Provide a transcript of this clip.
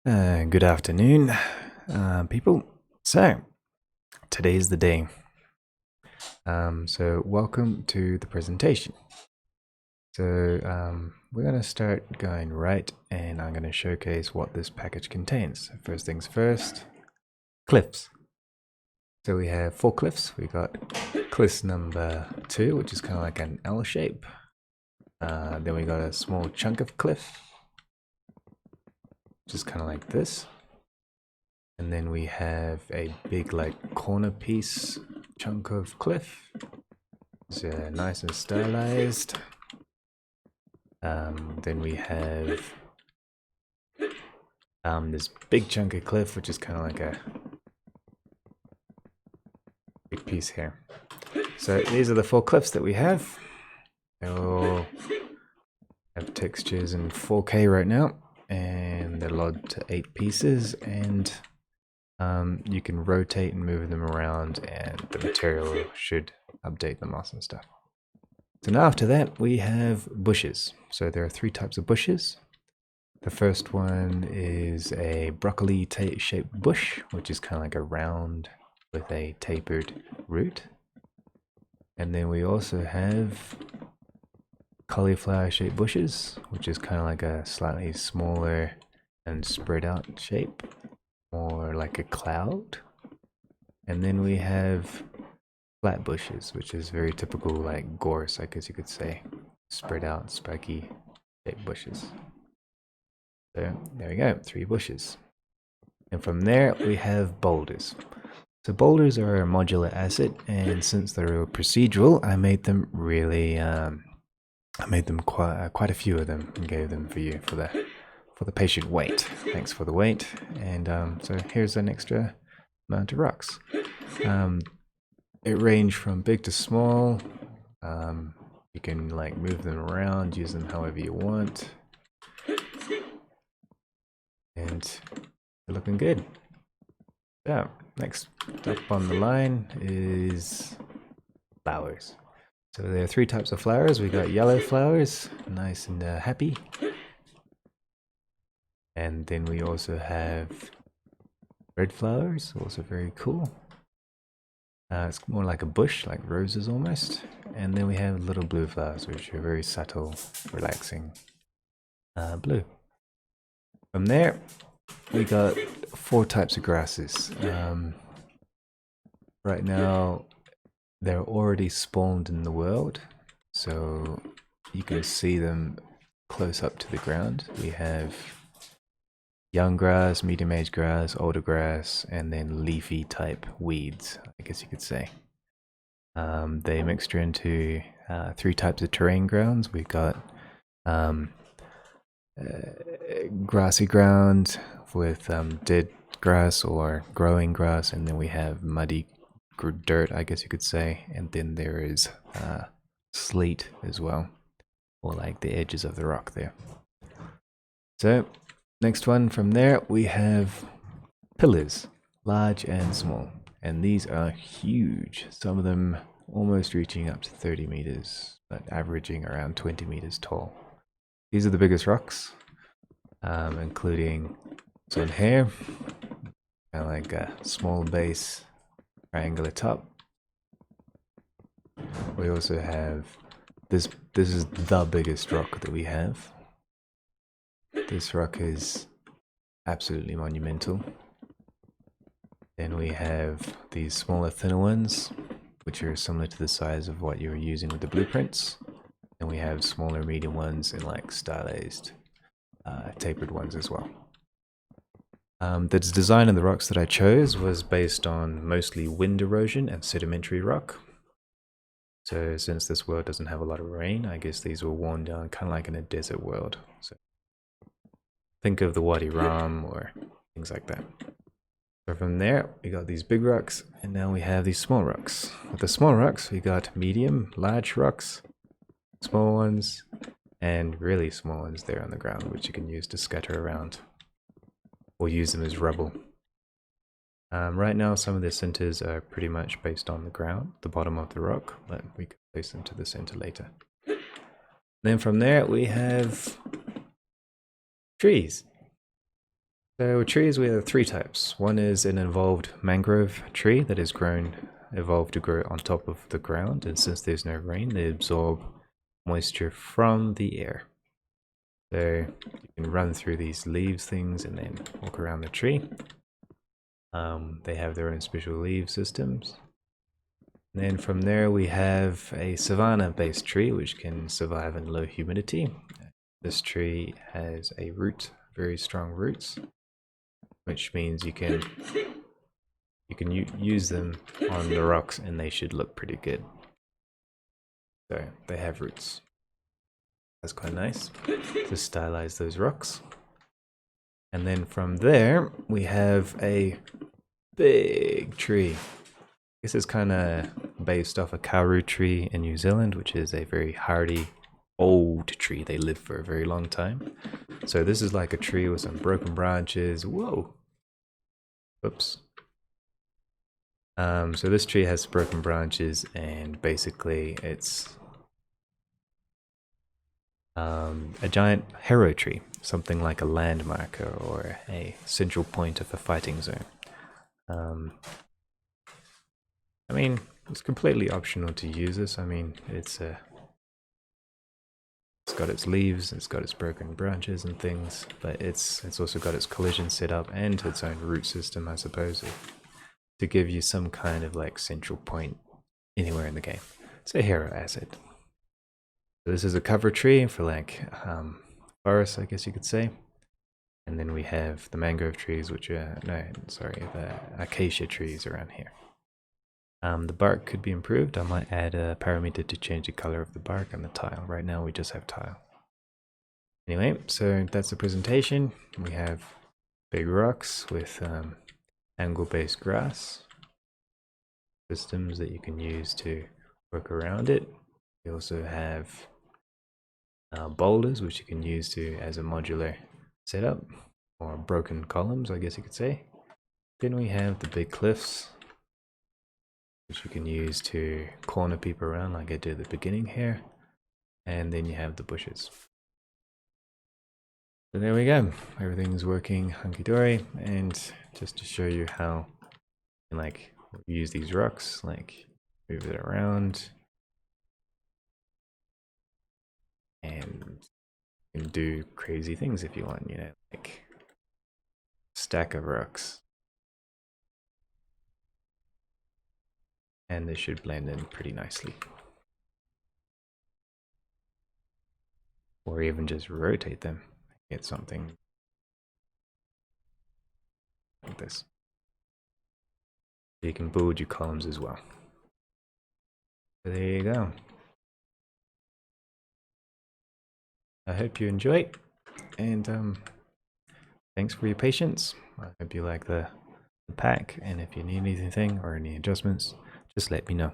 Good afternoon, people. So, today's the day. So welcome to the presentation. So, we're going to start going right, and I'm going to showcase what this package contains. First things first, cliffs. So we have 4 cliffs. We got cliff number 2, which is kind of like an L shape. Then we got a small chunk of cliff, which is kind of like this. And then we have a big like corner piece chunk of cliff. It's nice and stylized. Then we have this big chunk of cliff, which is kind of like a big piece here. So these are the 4 cliffs that we have. They all have textures in 4K right now, and they're logged to 8 pieces, and you can rotate and move them around, and the material should update the moss and stuff. So now after that, we have bushes. So there are 3 types of bushes. The first one is a broccoli shaped bush, which is kind of like a round with a tapered root. And then we also have cauliflower shaped bushes, which is kind of like a slightly smaller and spread out shape, more like a cloud. And then we have flat bushes, which is very typical like gorse, I guess you could say, spread out, spiky shaped bushes. So there we go, 3 bushes. And from there we have boulders. So boulders are a modular asset, and since they're procedural, I made them really, I made them quite a few of them and gave them for you for the patient wait. Thanks for the wait. And so here's an extra amount of rocks. It ranged from big to small. You can like move them around, use them however you want. And they're looking good. So next up on the line is flowers. So there are 3 types of flowers. We got yellow flowers, nice and happy. And then we also have red flowers, also very cool. It's more like a bush, like roses almost. And then we have little blue flowers, which are very subtle, relaxing blue. From there, we got 4 types of grasses. Right now, they're already spawned in the world, so you can see them close up to the ground. We have young grass, medium-aged grass, older grass, and then leafy type weeds, I guess you could say. They mixture into 3 types of terrain grounds. We've got grassy ground with dead grass or growing grass, and then we have muddy dirt, I guess you could say, and then there is sleet as well, or like the edges of the rock there. So next one from there, we have pillars, large and small, and these are huge. Some of them almost reaching up to 30 meters, but averaging around 20 meters tall. These are the biggest rocks, including this one here, kind of like a small base, triangular top. We also have this. This is the biggest rock that we have. This rock is absolutely monumental. Then we have these smaller, thinner ones, which are similar to the size of what you're using with the blueprints. And we have smaller, medium ones and like stylized, tapered ones as well. The design of the rocks that I chose was based on mostly wind erosion and sedimentary rock. So since this world doesn't have a lot of rain, I guess these were worn down kind of like in a desert world. So think of the Wadi Rum or things like that. So from there, we got these big rocks, and now we have these small rocks. With the small rocks, we got medium, large rocks, small ones, and really small ones there on the ground, which you can use to scatter around or use them as rubble. Right now, some of the centers are pretty much based on the ground, the bottom of the rock, but we can place them to the center later. Then from there, we have trees. So trees, we have three types. One is an involved mangrove tree that is evolved to grow on top of the ground, and since there's no rain, they absorb moisture from the air. So you can run through these leaves things and then walk around the tree. They have their own special leaf systems. And then from there we have a savanna-based tree which can survive in low humidity. This tree has a root, very strong roots, which means you can use them on the rocks and they should look pretty good. So they have roots. That's quite nice to stylize those rocks. And then from there we have a big tree. This is kind of based off a karoo tree in New Zealand, which is a very hardy old tree. They live for a very long time. So this is like a tree with some broken branches. Whoa. Oops. So this tree has broken branches, and basically it's a giant hero tree, something like a landmarker or a central point of a fighting zone. I mean, it's completely optional to use this. I mean, it's got its leaves, it's got its broken branches and things, but it's also got its collision set up and its own root system, I suppose, to give you some kind of like central point anywhere in the game. It's a hero asset. So this is a cover tree for like forest, I guess you could say. And then we have the mangrove trees, which are, the acacia trees around here. The bark could be improved. I might add a parameter to change the color of the bark and the tile. Right now we just have tile. Anyway, so that's the presentation. We have big rocks with angle-based grass systems that you can use to work around it. We also have boulders, which you can use as a modular setup, or broken columns, I guess you could say. Then we have the big cliffs, which you can use to corner people around like I did at the beginning here. And then you have the bushes. So there we go. Everything's working hunky-dory. And just to show you how you can use these rocks, like move it around. And you can do crazy things if you want, like stack of rocks. And they should blend in pretty nicely. Or even just rotate them, get something like this. You can build your columns as well. So there you go. I hope you enjoy, and thanks for your patience. I hope you like the pack, and if you need anything or any adjustments, just let me know.